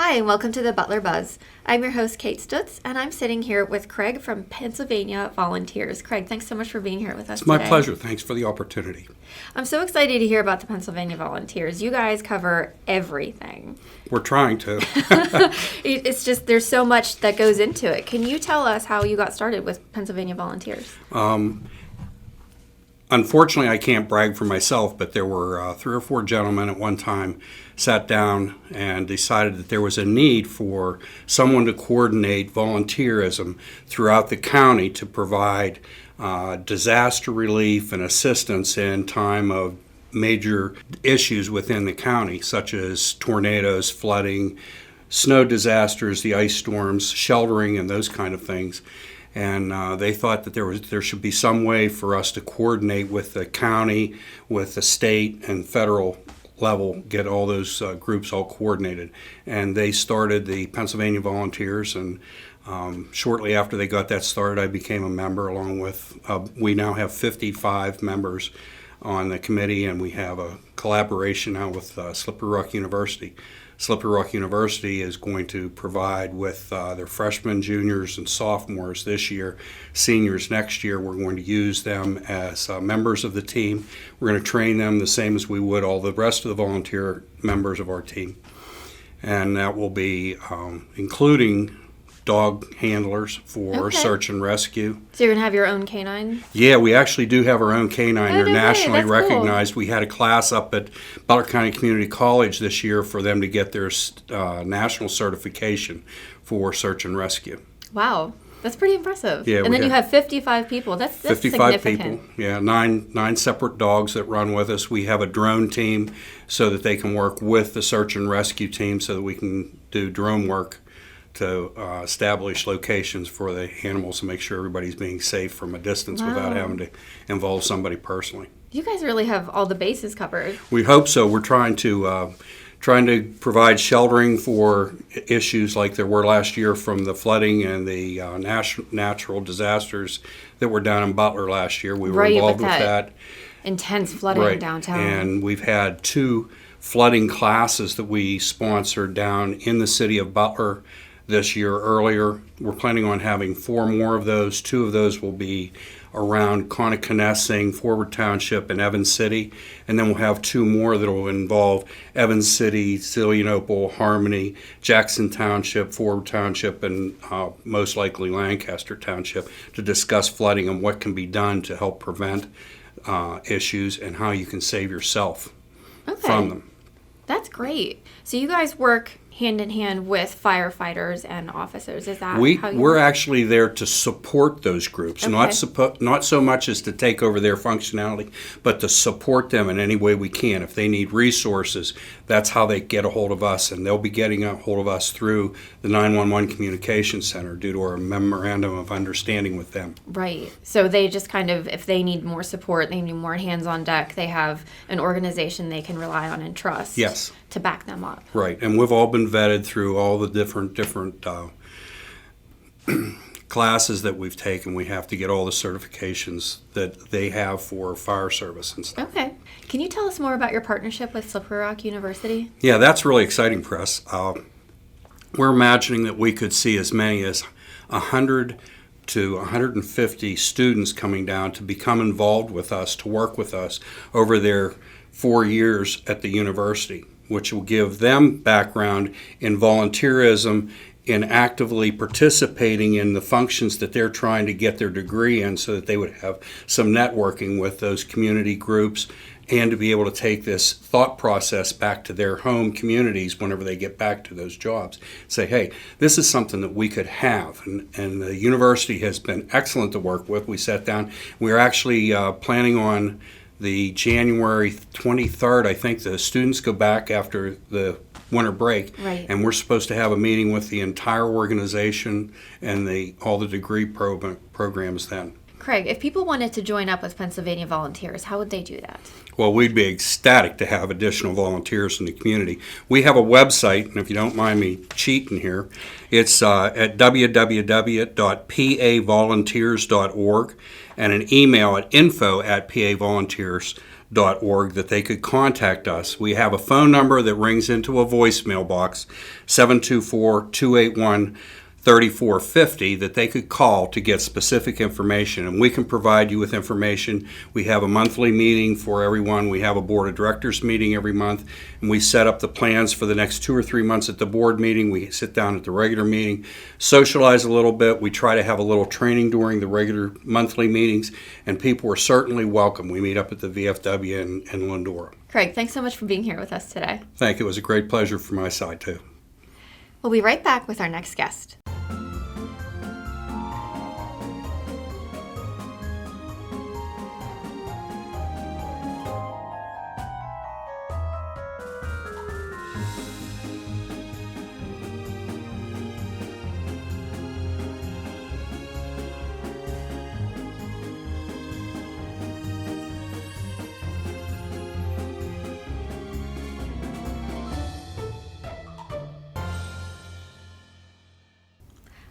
Hi, and welcome to the Butler Buzz. I'm your host, Kate Stutz, and I'm sitting here with Craig from Pennsylvania Volunteers. Craig, thanks so much for being here with us today. It's my pleasure. Thanks for the opportunity. I'm so excited to hear about the Pennsylvania Volunteers. You guys cover everything. We're trying to. It's just there's so much that goes into it. Can you tell us how you got started with Pennsylvania Volunteers? Unfortunately, I can't brag for myself, but there were 3 or 4 gentlemen at one time sat down and decided that there was a need for someone to coordinate volunteerism throughout the county to provide disaster relief and assistance in time of major issues within the county, such as tornadoes, flooding, snow disasters, the ice storms, sheltering, and those kind of things. And they thought that there should be some way for us to coordinate with the county, with the state and federal level, get all those groups all coordinated. And they started the Pennsylvania Volunteers, and shortly after they got that started, I became a member along with, we now have 55 members on the committee, and we have a collaboration now with Slippery Rock University. Slippery Rock University is going to provide with their freshmen, juniors, and sophomores this year, seniors next year. We're going to use them as members of the team. We're going to train them the same as we would all the rest of the volunteer members of our team. And that will be including dog handlers for search and rescue. So you're going to have your own canine? Yeah, we actually do have our own canine. They're nationally That's recognized. Cool. We had a class up at Butler County Community College this year for them to get their national certification for search and rescue. Wow. That's pretty impressive. Yeah, and then you have 55 people. That's 55 significant. people. Yeah, nine separate dogs that run with us. We have a drone team so that they can work with the search and rescue team so that we can do drone work to establish locations for the animals and make sure everybody's being safe from a distance without having to involve somebody personally. You guys really have all the bases covered. We hope so. We're trying to provide sheltering for issues like there were last year from the flooding and the natural disasters that were down in Butler last year. We were involved with that. Intense flooding downtown. And we've had 2 flooding classes that we sponsored down in the city of Butler this year earlier. We're planning on having 4 more of those. 2 of those will be around Connoconesing, Forward Township, and Evans City. And then we'll have 2 more that will involve Evans City, Zelienople, Harmony, Jackson Township, Forward Township, and most likely Lancaster Township to discuss flooding and what can be done to help prevent issues and how you can save yourself from them. That's great. So you guys work hand in hand with firefighters and officers. Is that how you we're work? actually there to support those groups, not so much as to take over their functionality, but to support them in any way we can. If they need resources, that's how they get a hold of us, and they'll be getting a hold of us through the 911 Communication Center due to our memorandum of understanding with them. Right. So they just kind of, if they need more support, they need more hands on deck, they have an organization they can rely on and trust. Yes. To back them up. Right, and we've all been vetted through all the different classes that we've taken. We have to get all the certifications that they have for fire service and stuff. Okay. Can you tell us more about your partnership with Slippery Rock University? Yeah, that's really exciting for us. We're imagining that we could see as many as 100 to 150 students coming down to become involved with us, to work with us over their 4 years at the university, which will give them background in volunteerism, in actively participating in the functions that they're trying to get their degree in so that they would have some networking with those community groups and to be able to take this thought process back to their home communities whenever they get back to those jobs. Say, hey, this is something that we could have. And the university has been excellent to work with. We sat down. We're actually planning on the January 23rd, I think the students go back after the winter break. Right. And we're supposed to have a meeting with the entire organization and all the degree programs then. Craig, if people wanted to join up with Pennsylvania Volunteers, how would they do that? Well, we'd be ecstatic to have additional volunteers in the community. We have a website, and if you don't mind me cheating here, it's at www.pavolunteers.org and an email at info@pavolunteers.org. .org that they could contact us. We have a phone number that rings into a voicemail box, 724-281-3450, that they could call to get specific information, and we can provide you with information. We have a monthly meeting for everyone. We have a board of directors meeting every month, and we set up the plans for the next 2 or 3 months at the board meeting. We sit down at the regular meeting, socialize a little bit. We try to have a little training during the regular monthly meetings, and people are certainly welcome. We meet up at the VFW in Lindora. Craig, thanks so much for being here with us today. Thank you. It was a great pleasure from my side, too. We'll be right back with our next guest.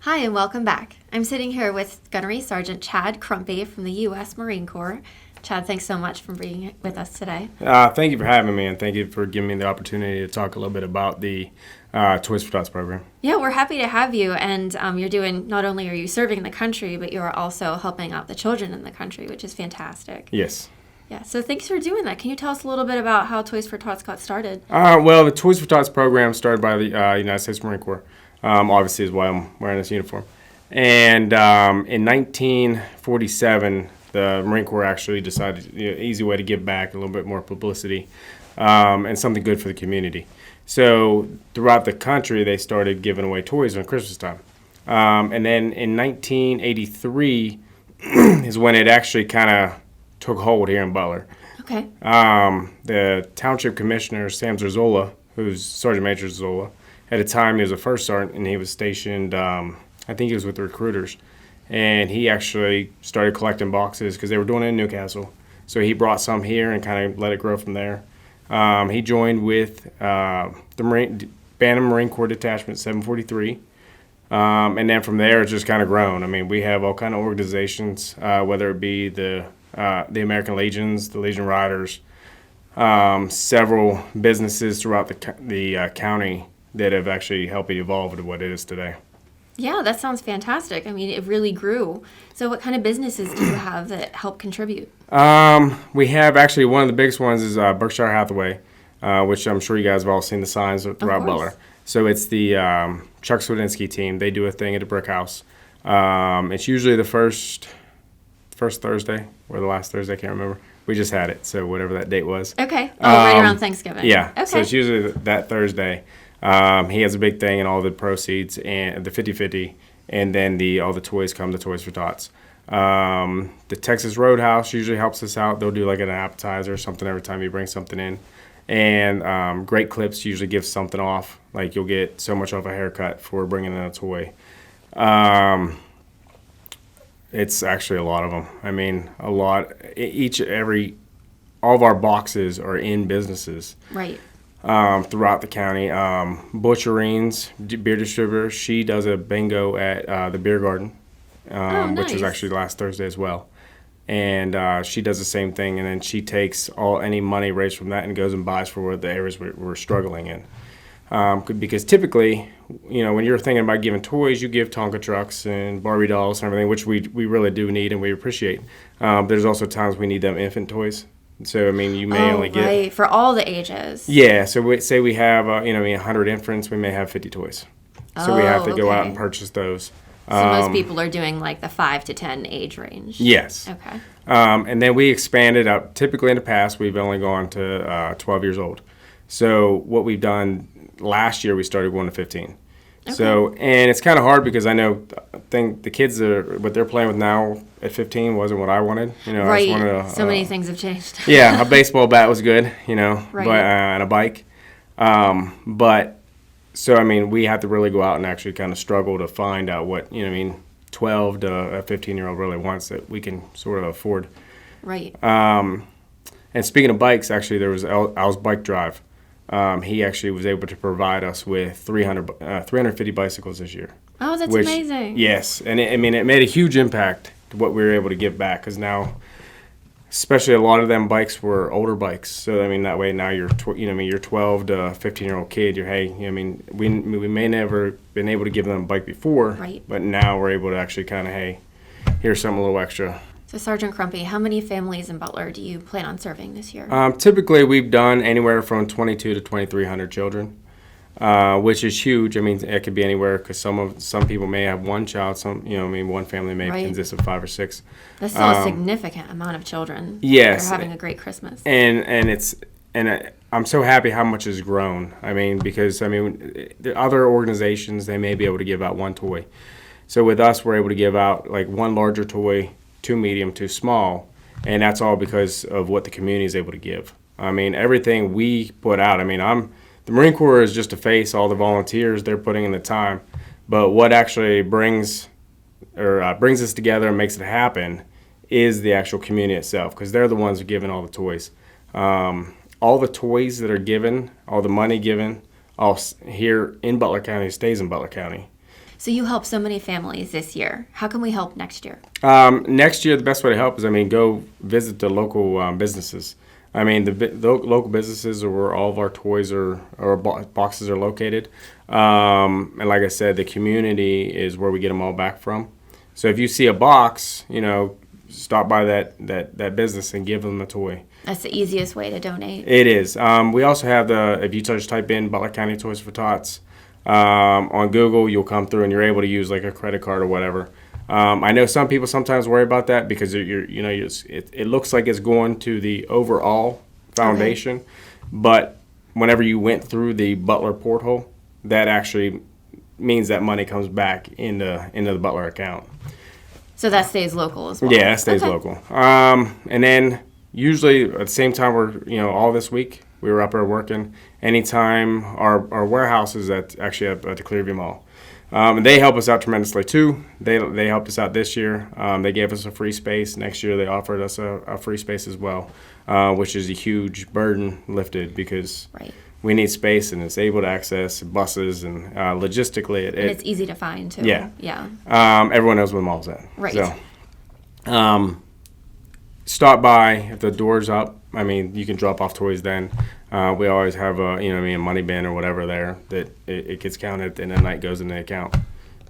Hi, and welcome back. I'm sitting here with Gunnery Sergeant Chad Crumpy from the U.S. Marine Corps. Chad, thanks so much for being with us today. Thank you for having me, and thank you for giving me the opportunity to talk a little bit about the Toys for Tots program. Yeah, we're happy to have you, and you're doing, not only are you serving the country, but you're also helping out the children in the country, which is fantastic. Yes. Yeah, so thanks for doing that. Can you tell us a little bit about how Toys for Tots got started? Well, the Toys for Tots program started by the United States Marine Corps. Obviously is why I'm wearing this uniform. And in 1947, the Marine Corps actually decided, easy way to give back, a little bit more publicity, and something good for the community. So throughout the country, they started giving away toys on Christmas time. And then in 1983 is when it actually kind of took hold here in Butler. Okay. The township commissioner, Sam Zerzola, who's Sergeant Major Zerzola, at the time, he was a first sergeant, and he was stationed, I think he was with the recruiters. And he actually started collecting boxes because they were doing it in Newcastle. So he brought some here and kind of let it grow from there. He joined with the Bantam Marine Corps Detachment 743. And then from there, it's just kind of grown. I mean, we have all kind of organizations, whether it be the American Legions, the Legion Riders, several businesses throughout the county that have actually helped it evolve to what it is today. Yeah, that sounds fantastic. I mean, it really grew. So what kind of businesses do you have that help contribute? We have actually one of the biggest ones is Berkshire Hathaway, which I'm sure you guys have all seen the signs throughout Butler. So it's the Chuck Swedinsky team. They do a thing at the brick house. It's usually the first Thursday or the last Thursday, I can't remember. We just had it, so whatever that date was. Okay. Right around Thanksgiving. Yeah. Okay. So it's usually that Thursday. He has a big thing, and all the proceeds and the 50-50, and then all the toys come to Toys for Tots. The Texas Roadhouse usually helps us out. They'll do like an appetizer or something every time you bring something in. And Great Clips usually gives something off. Like you'll get so much off a haircut for bringing in a toy. It's actually a lot of them. I mean, a lot. All of our boxes are in businesses. Right. Throughout the county. Butcherines, beer distributor, she does a bingo at the beer garden, nice. Which was actually last Thursday as well. And she does the same thing, and then she takes any money raised from that and goes and buys for the areas we're struggling in. Because typically, when you're thinking about giving toys, you give Tonka trucks and Barbie dolls and everything, which we really do need and we appreciate. There's also times we need them infant toys. So, I mean, you may only get... right, for all the ages. Yeah, so say we have, 100 infants, we may have 50 toys. So we have to go out and purchase those. So most people are doing like the 5 to 10 age range. Yes. Okay. And then we expanded up. Typically in the past, we've only gone to 12 years old. So what we've done last year, we started going to 15. Okay. So, and it's kind of hard because I think the kids what they're playing with now at 15 wasn't what I wanted. Right. I wanted so many things have changed. Yeah, a baseball bat was good, right. But, and a bike. But so I mean, we have to really go out and actually kind of struggle to find out what 12 to a 15-year-old really wants that we can sort of afford. Right. And speaking of bikes, actually, there was Al's Bike Drive. He actually was able to provide us with 350 bicycles this year. Oh, that's amazing. Yes, and it made a huge impact to what we were able to give back, because now especially a lot of them bikes were older bikes. So I mean that way now you're you're 12 to 15-year-old kid. We may never been able to give them a bike before, Right. but now we're able to actually kind of, hey, here's something a little extra. So Sergeant Crumpy, how many families in Butler do you plan on serving this year? Typically, we've done anywhere from 22 to 2,300 children, which is huge. I mean, it could be anywhere because some people may have one child. One family may Right. consist of 5 or 6. That's still a significant amount of children. Yes. They're having a great Christmas. I'm so happy how much has grown. Because the other organizations, they may be able to give out one toy. So with us, we're able to give out like one larger toy, 2 medium, 2 small, and that's all because of what the community is able to give. Everything we put out. The Marine Corps is just a face. All the volunteers, they're putting in the time, but what actually brings us together and makes it happen is the actual community itself, because they're the ones who are giving all the toys. All the toys that are given, all the money given, all here in Butler County stays in Butler County. So you help so many families this year. How can we help next year? Next year, the best way to help is, go visit the local businesses. The local businesses are where all of our toys or boxes are located. And like I said, the community is where we get them all back from. So if you see a box, stop by that business and give them a toy. That's the easiest way to donate. It is. We also have if you just type in Butler County Toys for Tots, on Google, you'll come through and you're able to use like a credit card or whatever. I know some people sometimes worry about that because it looks like it's going to the overall foundation, okay. But whenever you went through the Butler porthole, that actually means that money comes back into the Butler account. So that stays local as well. Yeah, that stays local. And then usually at the same time all this week we were up there working. Anytime our warehouse is actually at the Clearview Mall. And they help us out tremendously too. They helped us out this year. They gave us a free space. Next year they offered us a free space as well, which is a huge burden lifted because right. We need space and it's able to access buses and logistically and it's easy to find too. Yeah. Yeah. Everyone knows where the mall's at. Right. So, stop by if the door's up. You can drop off toys then. We always have a money bin or whatever there that it gets counted and the night goes in the account.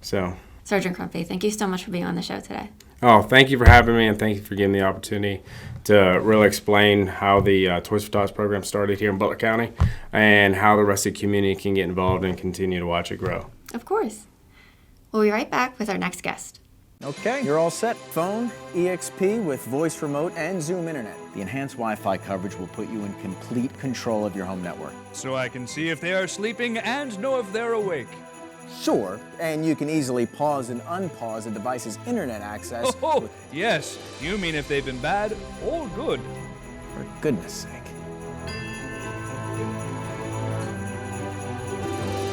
So, Sergeant Crumpy, thank you so much for being on the show today. Oh, thank you for having me and thank you for giving me the opportunity to really explain how the Toys for Tots program started here in Butler County and how the rest of the community can get involved and continue to watch it grow. Of course. We'll be right back with our next guest. Okay, you're all set. Phone, EXP with voice remote and Zoom internet. The enhanced Wi-Fi coverage will put you in complete control of your home network. So I can see if they are sleeping and know if they're awake. Sure, and you can easily pause and unpause a device's internet access. Oh, yes. You mean if they've been bad or good. For goodness sake.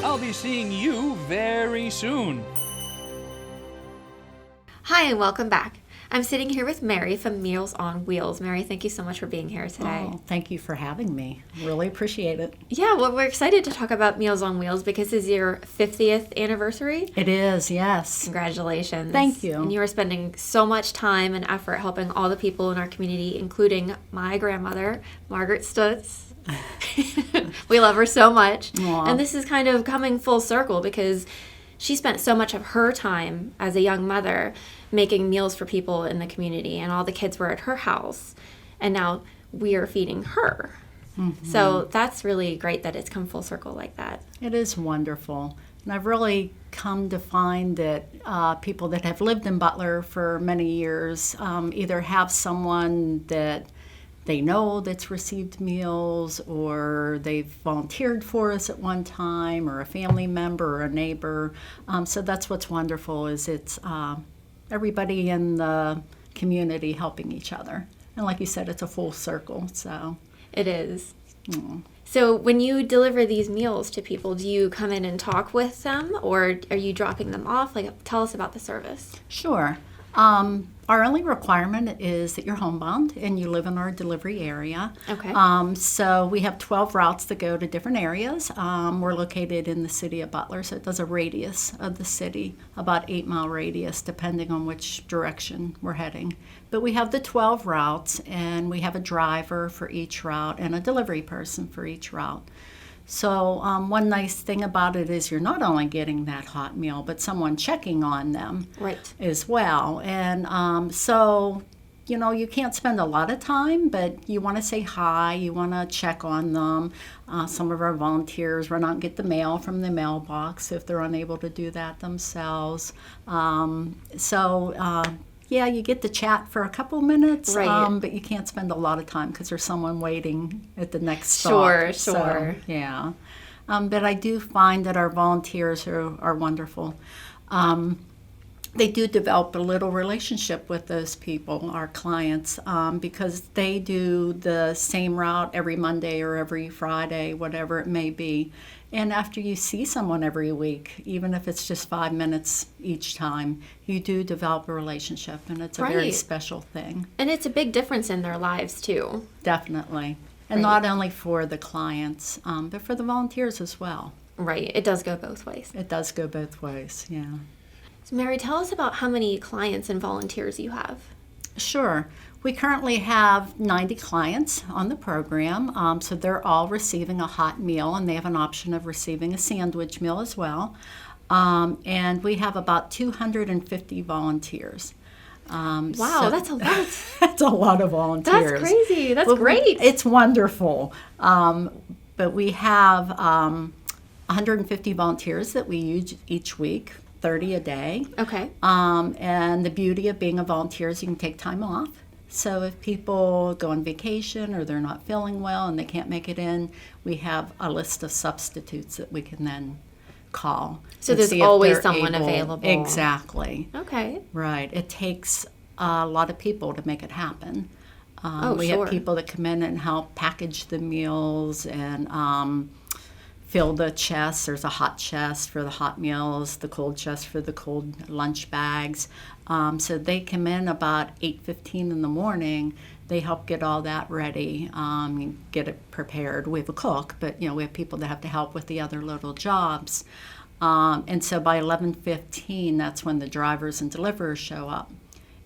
I'll be seeing you very soon. Hi, and welcome back. I'm sitting here with Mary from Meals on Wheels. Mary, thank you so much for being here today. Oh, thank you for having me. Really appreciate it. Yeah, well, we're excited to talk about Meals on Wheels because it's your 50th anniversary. It is, yes. Congratulations. Thank you. And you are spending so much time and effort helping all the people in our community, including my grandmother, Margaret Stutz. We love her so much. Aww. And this is kind of coming full circle because she spent so much of her time as a young mother making meals for people in the community, and all the kids were at her house, and now we are feeding her. Mm-hmm. So that's really great that it's come full circle like that. It is wonderful. And I've really come to find that people that have lived in Butler for many years either have someone that they know that's received meals, or they've volunteered for us at one time, or a family member or a neighbor. So that's what's wonderful is it's everybody in the community helping each other. And like you said, it's a full circle. So it is. So when you deliver these meals to people, do you come in and talk with them, or are you dropping them off? Tell us about the service. Sure. Our only requirement is that you're homebound and you live in our delivery area. Okay. So we have 12 routes that go to different areas. We're located in the city of Butler, so it does a radius of the city, about 8-mile radius, depending on which direction we're heading. But we have the 12 routes, and we have a driver for each route and a delivery person for each route. So one nice thing about it is you're not only getting that hot meal, but someone checking on them Right. as well. And so, you can't spend a lot of time, but you want to say hi, you want to check on them. Some of our volunteers run out and get the mail from the mailbox if they're unable to do that themselves. Yeah, you get to chat for a couple minutes, Right. but you can't spend a lot of time because there's someone waiting at the next stop. Sure. So, yeah. But I do find that our volunteers are wonderful. They do develop a little relationship with those people, our clients, because they do the same route every Monday or every Friday, whatever it may be. And after you see someone every week, even if it's just 5 minutes each time, you do develop a relationship, and it's a very Right. special thing, And it's a big difference in their lives, too. definitely. And Right. not only for the clients, but for the volunteers as well. Right. It does go both ways. It does go both ways, yeah. So, Mary, tell us about how many clients and volunteers you have. Sure. We currently have 90 clients on the program, so they're all receiving a hot meal, and they have an option of receiving a sandwich meal as well. And we have about 250 volunteers. Wow, that's a lot. That's a lot of volunteers. That's crazy. That's Well, great. It's wonderful. But we have 150 volunteers that we use each week, 30 a day. Okay. And the beauty of being a volunteer is you can take time off. So if people go on vacation or they're not feeling well and they can't make it in, we have a list of substitutes that we can then call. So and there's see if always they're someone available. Exactly. Okay. Right. It takes a lot of people to make it happen. Oh, we sure. have people that come in and help package the meals and fill the chests. There's a hot chest for the hot meals, the cold chest for the cold lunch bags. So they come in about 8:15 in the morning. They help get all that ready, get it prepared. We have a cook, but we have people that have to help with the other little jobs. And so by 11:15, that's when the drivers and deliverers show up.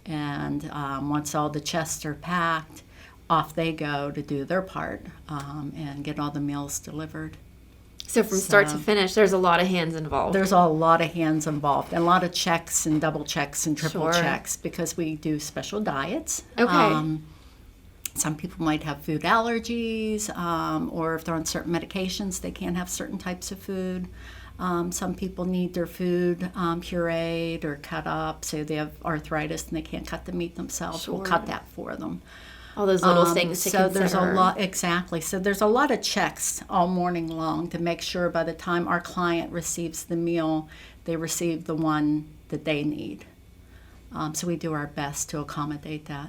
And once all the chests are packed, off they go to do their part and get all the meals delivered. So from start to finish, there's a lot of hands involved. There's a lot of hands involved and a lot of checks and double checks and triple Sure. checks because we do special diets. Okay. Some people might have food allergies, or if they're on certain medications, they can't have certain types of food. Some people need their food pureed or cut up. Say they have arthritis and they can't cut the meat themselves. We'll Sure. cut that for them. All those little things to so consider. there's a lot, exactly. So there's a lot of checks all morning long to make sure by the time our client receives the meal, they receive the one that they need. So we do our best to accommodate that.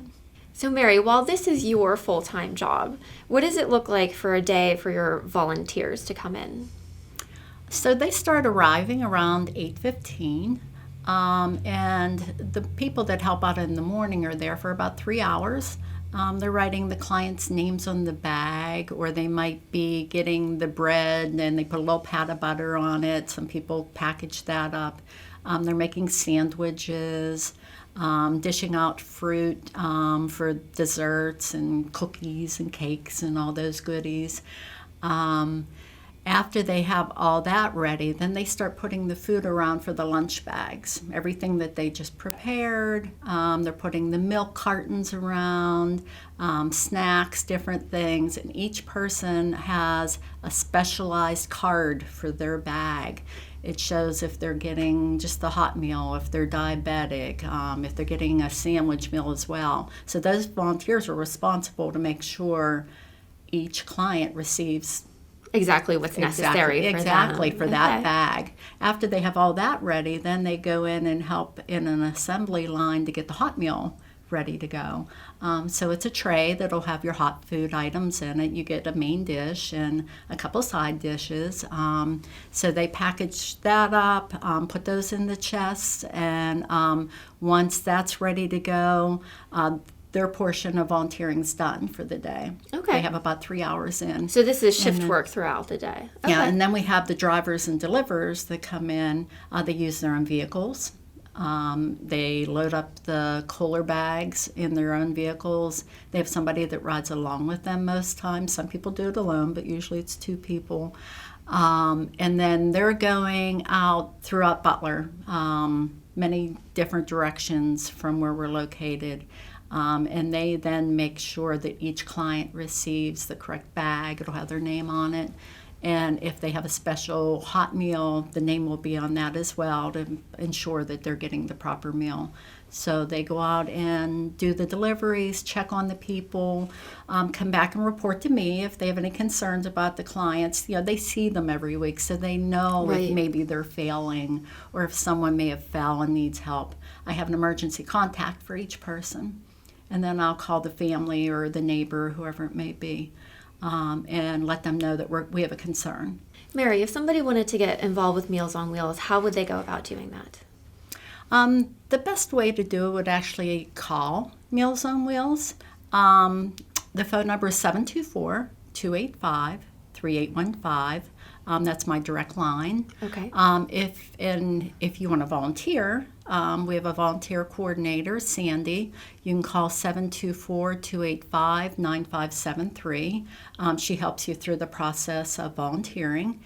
So Mary, while this is your full-time job, what does it look like for a day for your volunteers to come in? So they start arriving around 8:15. And the people that help out in the morning are there for about 3 hours. They're writing the client's names on the bag, or they might be getting the bread and they put a little pat of butter on it. Some people package that up. They're making sandwiches, dishing out fruit for desserts and cookies and cakes and all those goodies. After they have all that ready, then they start putting the food around for the lunch bags. Everything that they just prepared. They're putting the milk cartons around, snacks, different things. And each person has a specialized card for their bag. It shows if they're getting just the hot meal, if they're diabetic, if they're getting a sandwich meal as well. So those volunteers are responsible to make sure each client receives Exactly what's necessary for exactly them. for that Okay. bag. After they have all that ready, then they go in and help in an assembly line to get the hot meal ready to go. So it's a tray that'll have your hot food items in it. You get a main dish and a couple side dishes. So they package that up, put those in the chest, and once that's ready to go, their portion of volunteering is done for the day. Okay. They have about 3 hours in. So this is shift work throughout the day. Okay. Yeah, and then we have the drivers and deliverers that come in. They use their own vehicles. They load up the cooler bags in their own vehicles. They have somebody that rides along with them most times. Some people do it alone, but usually it's 2 people. And then they're going out throughout Butler, many different directions from where we're located. And they then make sure that each client receives the correct bag. It'll have their name on it. And if they have a special hot meal, the name will be on that as well to ensure that they're getting the proper meal. So they go out and do the deliveries, check on the people, come back and report to me if they have any concerns about the clients. They see them every week, so they know if maybe they're failing or if someone may have fell and needs help. I have an emergency contact for each person. And then I'll call the family or the neighbor, whoever it may be, and let them know that we have a concern. Mary, if somebody wanted to get involved with Meals on Wheels, how would they go about doing that? The best way to do it would actually call Meals on Wheels. The phone number is 724-285-3815. That's my direct line. Okay. If you want to volunteer, we have a volunteer coordinator, Sandy. You can call 724-285-9573. She helps you through the process of volunteering.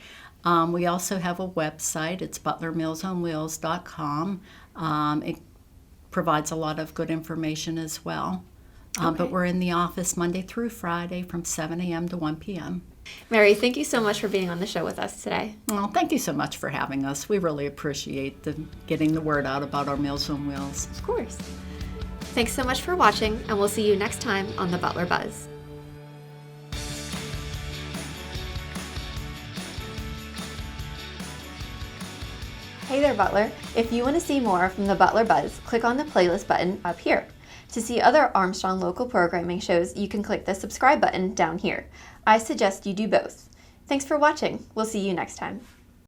We also have a website. It's butlermealsonwheels.com. It provides a lot of good information as well. But we're in the office Monday through Friday from 7 a.m. to 1 p.m. Mary, thank you so much for being on the show with us today. Well, thank you so much for having us. We really appreciate getting the word out about our Meals on Wheels. Of course. Thanks so much for watching, and we'll see you next time on the Butler Buzz. Hey there, Butler. If you want to see more from the Butler Buzz, click on the playlist button up here. To see other Armstrong local programming shows, you can click the subscribe button down here. I suggest you do both. Thanks for watching. We'll see you next time.